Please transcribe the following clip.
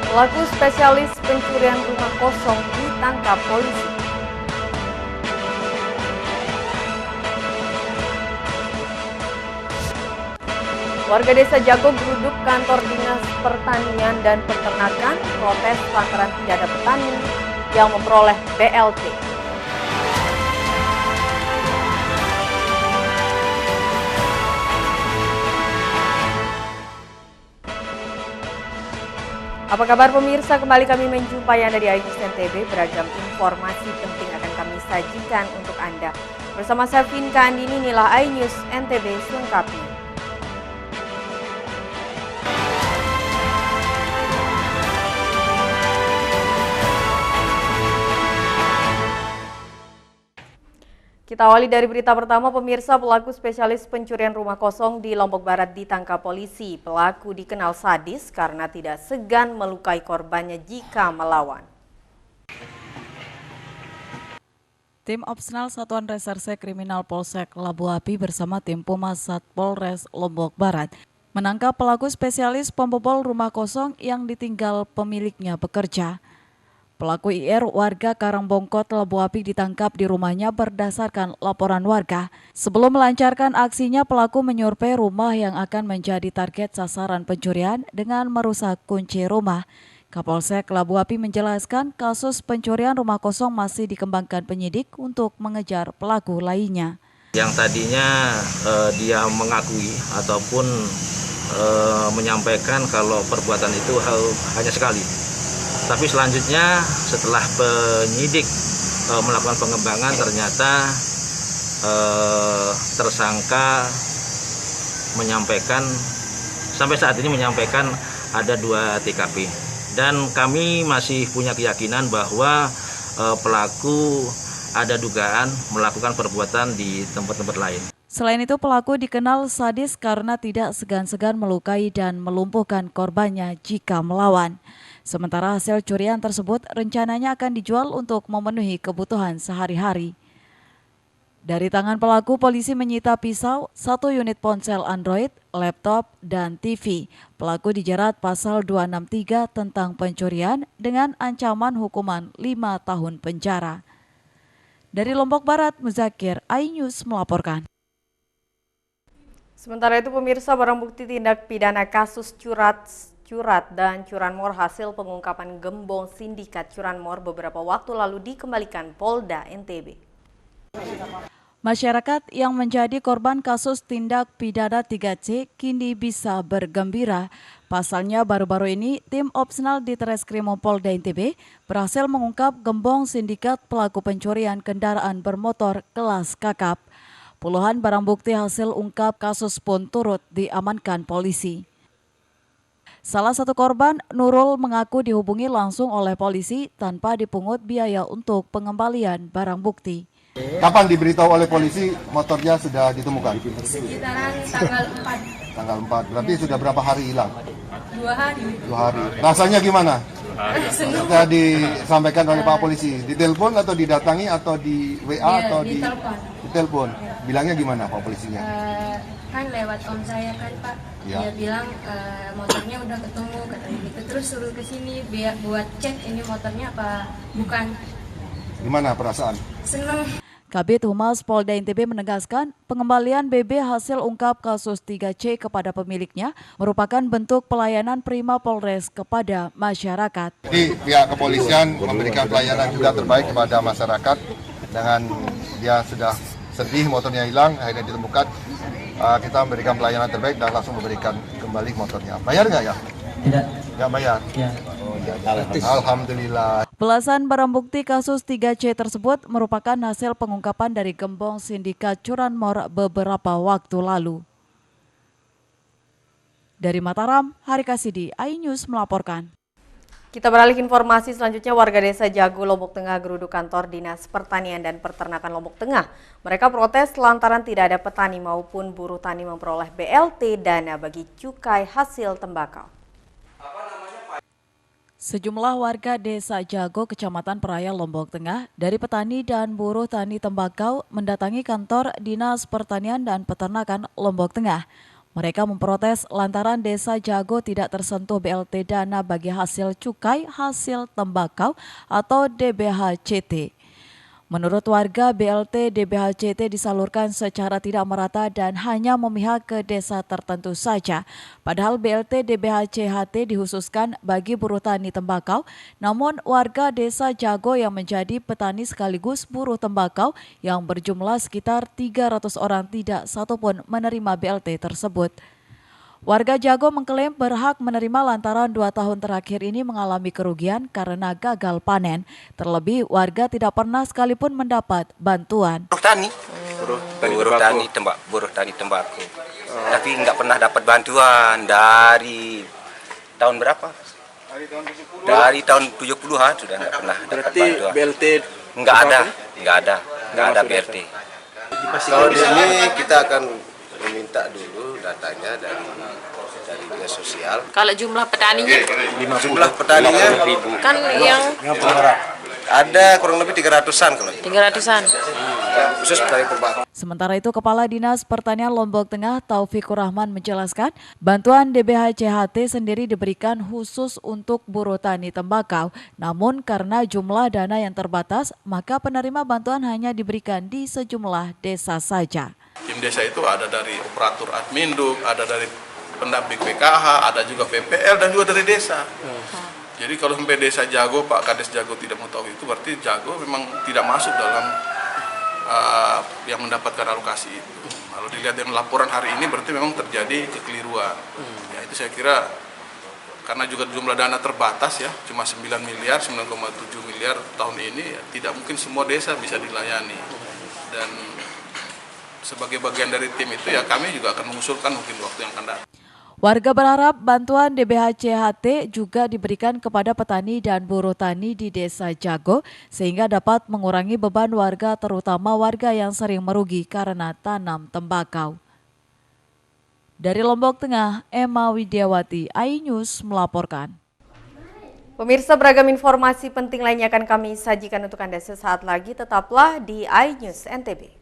Pelaku spesialis pencurian rumah kosong ditangkap polisi. Warga Desa Jago geruduk kantor Dinas Pertanian dan Peternakan protes lantaran tidak ada petani yang memperoleh BLT. Apa kabar pemirsa? Kembali kami menjumpai Anda di iNews NTB. Beragam informasi penting akan kami sajikan untuk Anda. Bersama saya Vinka Andini, inilah iNews NTB selengkapnya. Kita awali dari berita pertama, pemirsa. Pelaku spesialis pencurian rumah kosong di Lombok Barat ditangkap polisi. Pelaku dikenal sadis karena tidak segan melukai korbannya jika melawan. Tim Opsnal Satuan Reserse Kriminal Polsek Labu Api bersama tim Pumas Satpolres Lombok Barat menangkap pelaku spesialis pembobol rumah kosong yang ditinggal pemiliknya bekerja. Pelaku IR warga Karangbongkot Labu Api ditangkap di rumahnya berdasarkan laporan warga. Sebelum melancarkan aksinya, pelaku menyurvei rumah yang akan menjadi target sasaran pencurian dengan merusak kunci rumah. Kapolsek Labu Api menjelaskan kasus pencurian rumah kosong masih dikembangkan penyidik untuk mengejar pelaku lainnya. Yang tadinya dia mengakui ataupun menyampaikan kalau perbuatan itu hanya sekali. Tapi selanjutnya setelah penyidik melakukan pengembangan, ternyata tersangka menyampaikan, sampai saat ini menyampaikan ada 2 TKP. Dan kami masih punya keyakinan bahwa pelaku ada dugaan melakukan perbuatan di tempat-tempat lain. Selain itu, pelaku dikenal sadis karena tidak segan-segan melukai dan melumpuhkan korbannya jika melawan. Sementara hasil curian tersebut rencananya akan dijual untuk memenuhi kebutuhan sehari-hari. Dari tangan pelaku, polisi menyita pisau, 1 unit ponsel Android, laptop, dan TV. Pelaku dijerat pasal 263 tentang pencurian dengan ancaman hukuman 5 tahun penjara. Dari Lombok Barat, Muzakir, iNews melaporkan. Sementara itu pemirsa, barang bukti tindak pidana kasus curat dan curanmor hasil pengungkapan gembong sindikat curanmor beberapa waktu lalu dikembalikan Polda NTB. Masyarakat yang menjadi korban kasus tindak pidana 3C kini bisa bergembira. Pasalnya baru-baru ini tim Opsnal di Treskrimum Polda NTB berhasil mengungkap gembong sindikat pelaku pencurian kendaraan bermotor kelas kakap. Puluhan barang bukti hasil ungkap kasus pun turut diamankan polisi. Salah satu korban, Nurul, mengaku dihubungi langsung oleh polisi tanpa dipungut biaya untuk pengembalian barang bukti. Kapan diberitahu oleh polisi motornya sudah ditemukan? Sekitaran tanggal 4. Tanggal 4, berarti sudah berapa hari hilang? 2 hari. 2 hari. Rasanya gimana? Sudah disampaikan oleh Pak Polisi? Di telepon atau didatangi atau di WA atau di telepon? Bilangnya gimana Pak Polisinya? Kan lewat om saya kan Pak, ya. Dia bilang motornya udah ketemu, katanya gitu. Terus suruh ke sini biar buat cek ini motornya apa bukan. Gimana perasaan? Seneng. Kabid Humas Polda NTB menegaskan pengembalian BB hasil ungkap kasus 3C kepada pemiliknya merupakan bentuk pelayanan prima Polres kepada masyarakat. Jadi pihak kepolisian memberikan pelayanan juga terbaik kepada masyarakat dengan dia sudah sedih motornya hilang, akhirnya ditemukan. Kita memberikan pelayanan terbaik dan langsung memberikan kembali motornya. Bayar nggak ya? Tidak. Nggak bayar? Ya. Oh, ya. Alhamdulillah. Belasan barang bukti kasus 3C tersebut merupakan hasil pengungkapan dari gembong sindikat curanmor beberapa waktu lalu. Dari Mataram, Hari Kasidi, iNews melaporkan. Kita beralih ke informasi selanjutnya. Warga Desa Jago, Lombok Tengah geruduk kantor Dinas Pertanian dan Peternakan Lombok Tengah. Mereka protes lantaran tidak ada petani maupun buruh tani memperoleh BLT dana bagi cukai hasil tembakau. Sejumlah warga Desa Jago, Kecamatan Peraya, Lombok Tengah, dari petani dan buruh tani tembakau mendatangi kantor Dinas Pertanian dan Peternakan Lombok Tengah. Mereka memprotes lantaran Desa Jago tidak tersentuh BLT dana bagi hasil cukai hasil tembakau atau DBHCT. Menurut warga, BLT DBHCT disalurkan secara tidak merata dan hanya memihak ke desa tertentu saja. Padahal BLT DBHCT dikhususkan bagi buruh tani tembakau, namun warga Desa Jago yang menjadi petani sekaligus buruh tembakau yang berjumlah sekitar 300 orang tidak satupun menerima BLT tersebut. Warga Jago mengklaim berhak menerima lantaran 2 tahun terakhir ini mengalami kerugian karena gagal panen. Terlebih warga tidak pernah sekalipun mendapat bantuan. Buruh tani tembakau. Tapi nggak pernah dapat bantuan dari tahun berapa? Dari tahun 70-an sudah nggak pernah dapat bantuan. BLT Nggak ada BLT. Kalau di sini kita akan meminta dulu datanya dari dinas sosial. Kalau jumlah petaninya? Jumlah petaninya Kan yang ada kurang lebih 300-an kalau 300-an. khusus dari tembakau. Sementara itu, Kepala Dinas Pertanian Lombok Tengah Taufikur Rahman menjelaskan, bantuan DBHCT sendiri diberikan khusus untuk buruh tani tembakau. Namun karena jumlah dana yang terbatas, maka penerima bantuan hanya diberikan di sejumlah desa saja. Tim desa itu ada dari operator adminduk, ada dari pendamping PKH, ada juga PPL dan juga dari desa. Jadi kalau sampai Desa Jago, Pak Kades Jago tidak mau tahu itu, berarti Jago memang tidak masuk dalam yang mendapatkan alokasi itu. Kalau dilihat yang laporan hari ini berarti memang terjadi kekeliruan. Ya itu saya kira karena juga jumlah dana terbatas ya, cuma 9 miliar, 9,7 miliar tahun ini, ya, tidak mungkin semua desa bisa dilayani. Dan sebagai bagian dari tim itu ya kami juga akan mengusulkan mungkin waktu yang akan datang. Warga berharap bantuan DBHCT juga diberikan kepada petani dan buruh tani di Desa Jago sehingga dapat mengurangi beban warga, terutama warga yang sering merugi karena tanam tembakau. Dari Lombok Tengah, Emma Widiawati, iNews melaporkan. Pemirsa, beragam informasi penting lainnya akan kami sajikan untuk Anda sesaat lagi. Tetaplah di iNews NTB.